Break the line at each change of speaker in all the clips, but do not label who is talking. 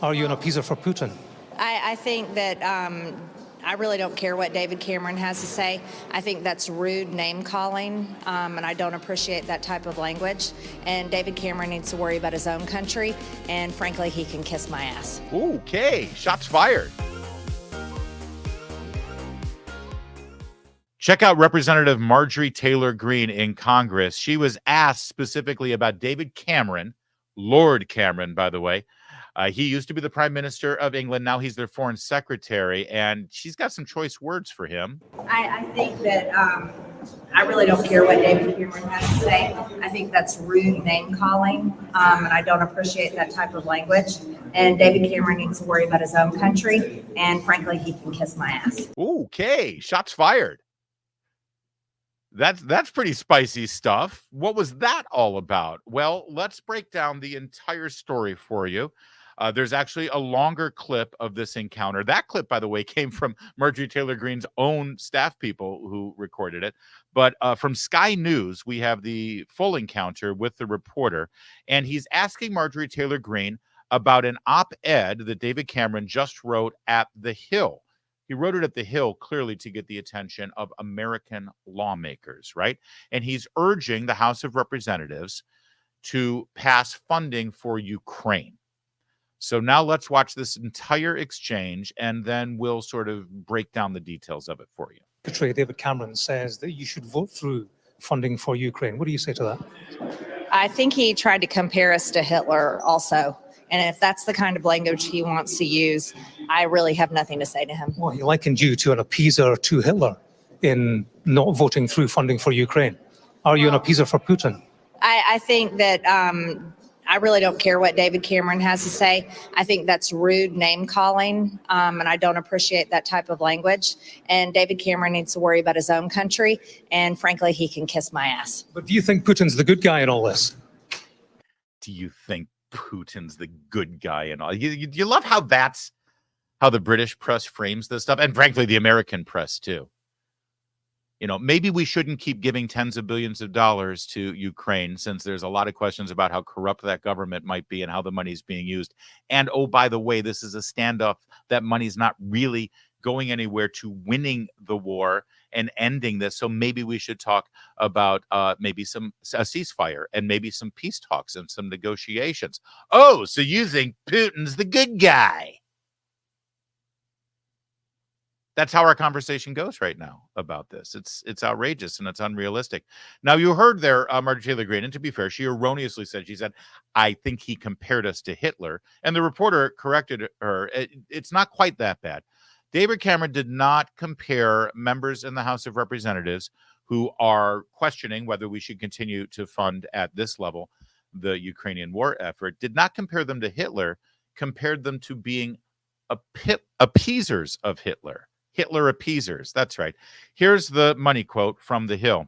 Are you an appeaser for Putin?
I think that I really don't care what David Cameron has to say. I think that's rude name calling, and I don't appreciate that type of language. And David Cameron needs to worry about his own country, and frankly, he can kiss my ass.
Okay, shots fired. Check out Representative Marjorie Taylor Greene in Congress. She was asked specifically about David Cameron, Lord Cameron, by the way. He used to be the Prime Minister of England. Now he's their Foreign Secretary, and she's got some choice words for him.
I think that I really don't care what David Cameron has to say. I think that's rude name calling, and I don't appreciate that type of language. And David Cameron needs to worry about his own country, and frankly, he can kiss my ass.
Okay, shots fired. That's pretty spicy stuff. What was that all about? Well, let's break down the entire story for you. There's actually a longer clip of this encounter. That clip, by the way, came from Marjorie Taylor Greene's own staff people who recorded it. But from Sky News, we have the full encounter with the reporter, and he's asking Marjorie Taylor Greene about an op-ed that David Cameron just wrote at The Hill. He wrote it at The Hill clearly to get the attention of American lawmakers, right? And he's urging the House of Representatives to pass funding for Ukraine. So now let's watch this entire exchange, and then we'll sort of break down the details of it for you.
Secretary David Cameron says that you should vote through funding for Ukraine. What do you say to that?
I think he tried to compare us to Hitler also. And if that's the kind of language he wants to use, I really have nothing to say to him.
Well, he likened you to an appeaser to Hitler in not voting through funding for Ukraine. Are you an appeaser for Putin?
I think that I really don't care what David Cameron has to say. I think that's rude name calling, and I don't appreciate that type of language. And David Cameron needs to worry about his own country, and frankly, he can kiss my ass.
But do you think Putin's the good guy in all this?
Do you think Putin's the good guy and all? You love how that's how the British press frames this stuff, and frankly, the American press too. You know, maybe we shouldn't keep giving tens of billions of dollars to Ukraine, since there's a lot of questions about how corrupt that government might be and how the money's being used. And oh, by the way, this is a standoff. That money's not really going anywhere to winning the war and ending this. So maybe we should talk about maybe a ceasefire and maybe some peace talks and some negotiations. Oh, so you think Putin's the good guy? That's how our conversation goes right now about this. It's outrageous and it's unrealistic. Now, you heard there Marjorie Taylor Greene, and to be fair, she erroneously said, I think he compared us to Hitler. And the reporter corrected her. It's not quite that bad. David Cameron did not compare members in the House of Representatives who are questioning whether we should continue to fund at this level the Ukrainian war effort, did not compare them to Hitler, compared them to being appeasers of Hitler. Hitler appeasers. That's right. Here's the money quote from The Hill.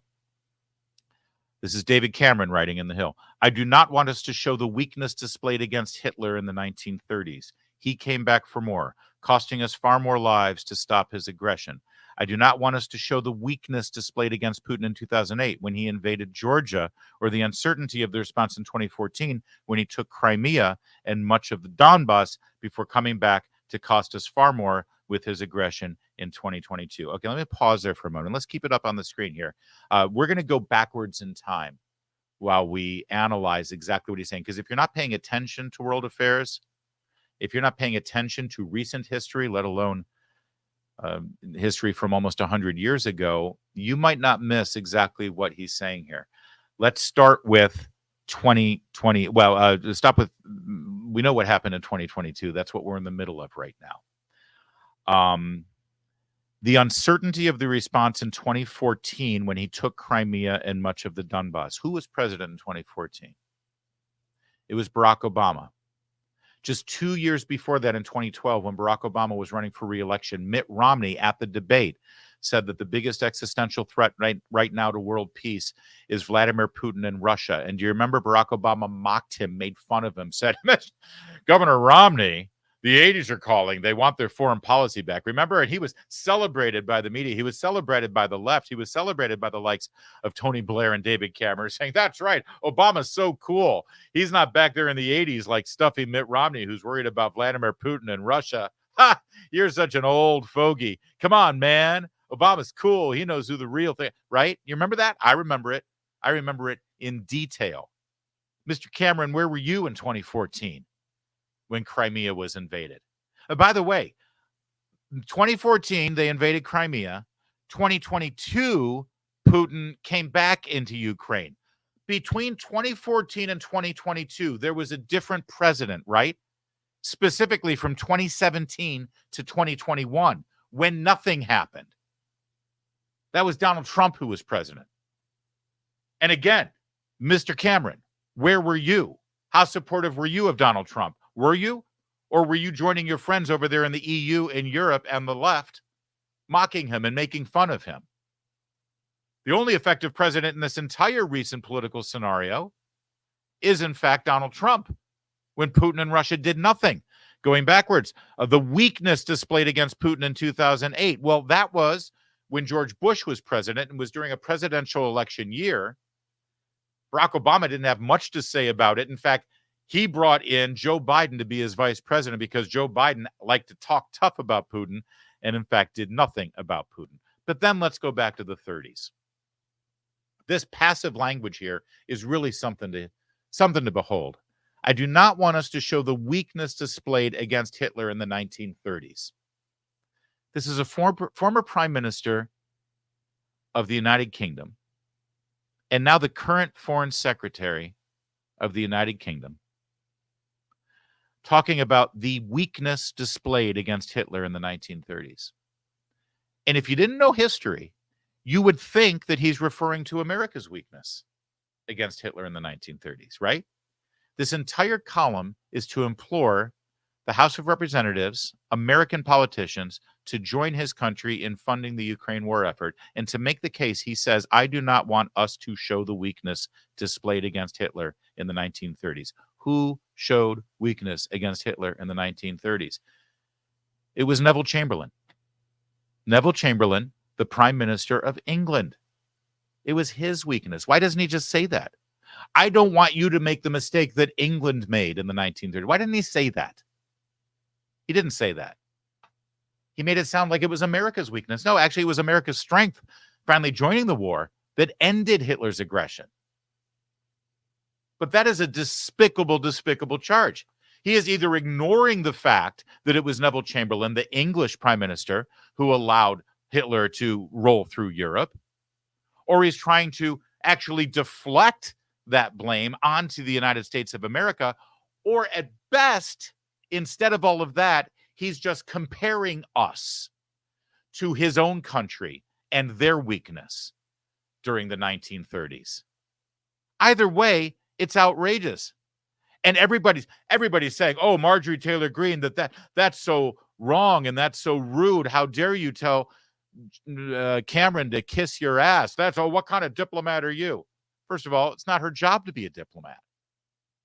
This is David Cameron writing in The Hill. I do not want us to show the weakness displayed against Hitler in the 1930s. He came back for more, costing us far more lives to stop his aggression. I do not want us to show the weakness displayed against Putin in 2008 when he invaded Georgia, or the uncertainty of the response in 2014 when he took Crimea and much of the Donbass before coming back to cost us far more with his aggression in 2022. Okay, let me pause there for a moment. Let's keep it up on the screen here. We're going to go backwards in time while we analyze exactly what he's saying. Because if you're not paying attention to world affairs, if you're not paying attention to recent history, let alone history from almost 100 years ago, you might not miss exactly what he's saying here. Let's start with 2020. Well, stop with, we know what happened in 2022. That's what we're in the middle of right now. The uncertainty of the response in 2014 when he took Crimea and much of the Donbass. Who was president in 2014? It was Barack Obama. Just 2 years before that, in 2012, when Barack Obama was running for re-election, Mitt Romney at the debate said that the biggest existential threat right now to world peace is Vladimir Putin and Russia. And do you remember Barack Obama mocked him, made fun of him, said, Governor Romney, The 80s are calling. They want their foreign policy back. Remember, and he was celebrated by the media. He was celebrated by the left. He was celebrated by the likes of Tony Blair and David Cameron, saying, that's right, Obama's so cool. He's not back there in the 80s like stuffy Mitt Romney, who's worried about Vladimir Putin and Russia. Ha! You're such an old fogey. Come on, man. Obama's cool. He knows who the real thing, right? You remember that? I remember it. I remember it in detail. Mr. Cameron, where were you in 2014 when Crimea was invaded? By the way, 2014, they invaded Crimea. 2022, Putin came back into Ukraine. Between 2014 and 2022, there was a different president, right? Specifically from 2017 to 2021, when nothing happened. That was Donald Trump who was president. And again, Mr. Cameron, where were you? How supportive were you of Donald Trump? Were you? Or were you joining your friends over there in the EU and Europe and the left, mocking him and making fun of him? The only effective president in this entire recent political scenario is, in fact, Donald Trump, when Putin and Russia did nothing. Going backwards, the weakness displayed against Putin in 2008, well, that was when George Bush was president and was during a presidential election year. Barack Obama didn't have much to say about it. In fact, he brought in Joe Biden to be his vice president because Joe Biden liked to talk tough about Putin and, in fact, did nothing about Putin. But then let's go back to the 30s. This passive language here is really something to behold. I do not want us to show the weakness displayed against Hitler in the 1930s. This is a former prime minister of the United Kingdom and now the current foreign secretary of the United Kingdom talking about the weakness displayed against Hitler in the 1930s. And if you didn't know history, you would think that he's referring to America's weakness against Hitler in the 1930s, right? This entire column is to implore the House of Representatives, American politicians, to join his country in funding the Ukraine war effort. And to make the case, he says, I do not want us to show the weakness displayed against Hitler in the 1930s. Who showed weakness against Hitler in the 1930s? It was Neville Chamberlain. Neville Chamberlain, the Prime Minister of England. It was his weakness. Why doesn't he just say that? I don't want you to make the mistake that England made in the 1930s. Why didn't he say that? He didn't say that. He made it sound like it was America's weakness. No, actually, it was America's strength finally joining the war that ended Hitler's aggression. But that is a despicable, despicable charge. He is either ignoring the fact that it was Neville Chamberlain, the English prime minister, who allowed Hitler to roll through Europe, or he's trying to actually deflect that blame onto the United States of America, or at best, instead of all of that, he's just comparing us to his own country and their weakness during the 1930s. Either way, it's outrageous. And everybody's saying, oh, Marjorie Taylor Greene, that's so wrong and that's so rude. How dare you tell Cameron to kiss your ass? What kind of diplomat are you? First of all, it's not her job to be a diplomat.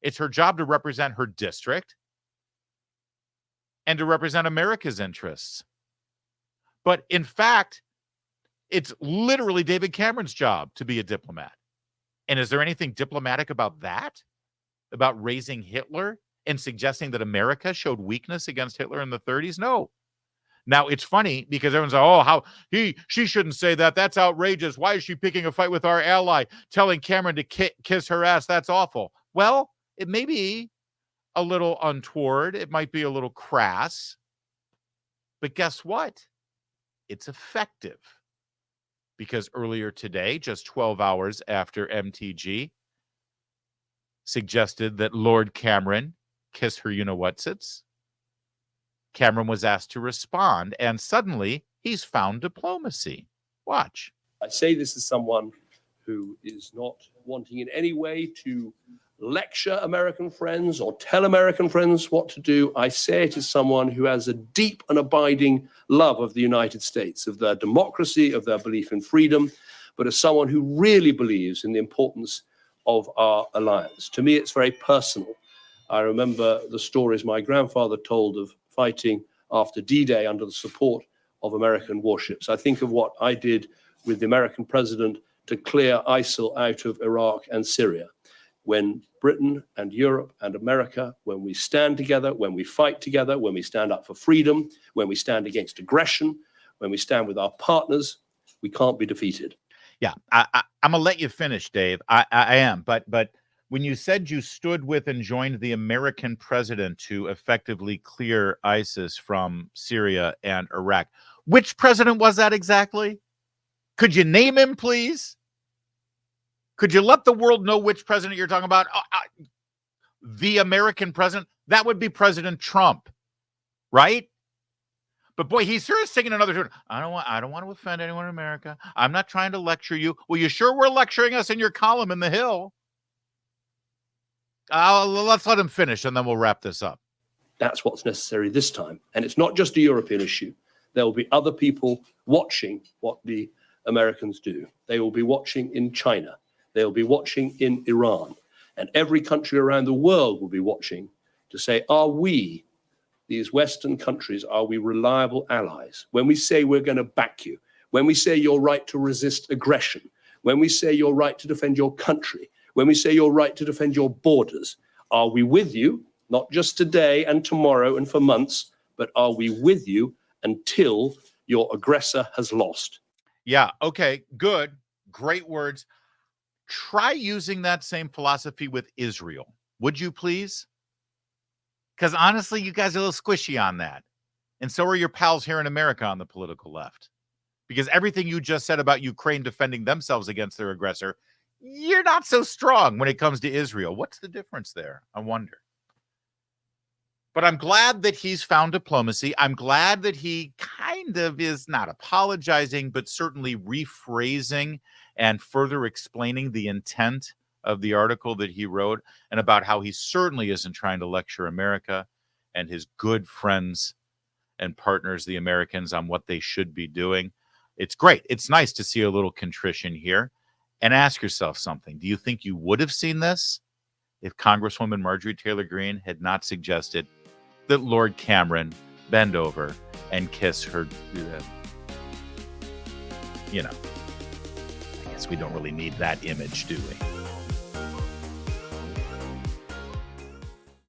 It's her job to represent her district and to represent America's interests. But in fact, it's literally David Cameron's job to be a diplomat. And is there anything diplomatic about that? About raising Hitler and suggesting that America showed weakness against Hitler in the 30s? No. Now, it's funny because everyone's like, she shouldn't say that. That's outrageous. Why is she picking a fight with our ally, telling Cameron to kiss her ass? That's awful. Well, it may be a little untoward. It might be a little crass. But guess what? It's effective. Because earlier today, just 12 hours after MTG suggested that Lord Cameron kiss her you-know-whatsits, Cameron was asked to respond, and suddenly he's found diplomacy. Watch.
I say this as someone who is not wanting in any way to lecture American friends or tell American friends what to do. I say it as someone who has a deep and abiding love of the United States, of their democracy, of their belief in freedom, but as someone who really believes in the importance of our alliance. To me, it's very personal. I remember the stories my grandfather told of fighting after D-Day under the support of American warships. I think of what I did with the American president to clear ISIL out of Iraq and Syria. When Britain and Europe and America, when we stand together, when we fight together, when we stand up for freedom, when we stand against aggression, when we stand with our partners, we can't be defeated.
Yeah, I'm gonna let you finish, Dave. I am, but when you said you stood with and joined the American president to effectively clear ISIS from Syria and Iraq, which president was that exactly? Could you name him, please? Could you let the world know which president you're talking about? The American president? That would be President Trump, right? But boy, he's sure singing another tune. I don't want to offend anyone in America. I'm not trying to lecture you. Well, you sure were lecturing us in your column in The Hill. Let's let him finish, and then we'll wrap this up.
That's what's necessary this time. And it's not just a European issue. There will be other people watching what the Americans do. They will be watching in China. They'll be watching in Iran. And every country around the world will be watching to say, are we, these Western countries, are we reliable allies? When we say we're going to back you, when we say you're right to resist aggression, when we say you're right to defend your country, when we say you're right to defend your borders, are we with you, not just today and tomorrow and for months, but are we with you until your aggressor has lost?
Yeah, okay, good, great words. Try using that same philosophy with Israel. Would you please? Because honestly, you guys are a little squishy on that. And so are your pals here in America on the political left. Because everything you just said about Ukraine defending themselves against their aggressor, you're not so strong when it comes to Israel. What's the difference there? I wonder. But I'm glad that he's found diplomacy. I'm glad that he kind of is not apologizing, but certainly rephrasing and further explaining the intent of the article that he wrote and about how he certainly isn't trying to lecture America and his good friends and partners, the Americans, on what they should be doing. It's great. It's nice to see a little contrition here. And ask yourself something. Do you think you would have seen this if Congresswoman Marjorie Taylor Greene had not suggested that Lord Cameron bend over and kiss her? I guess we don't really need that image, do we?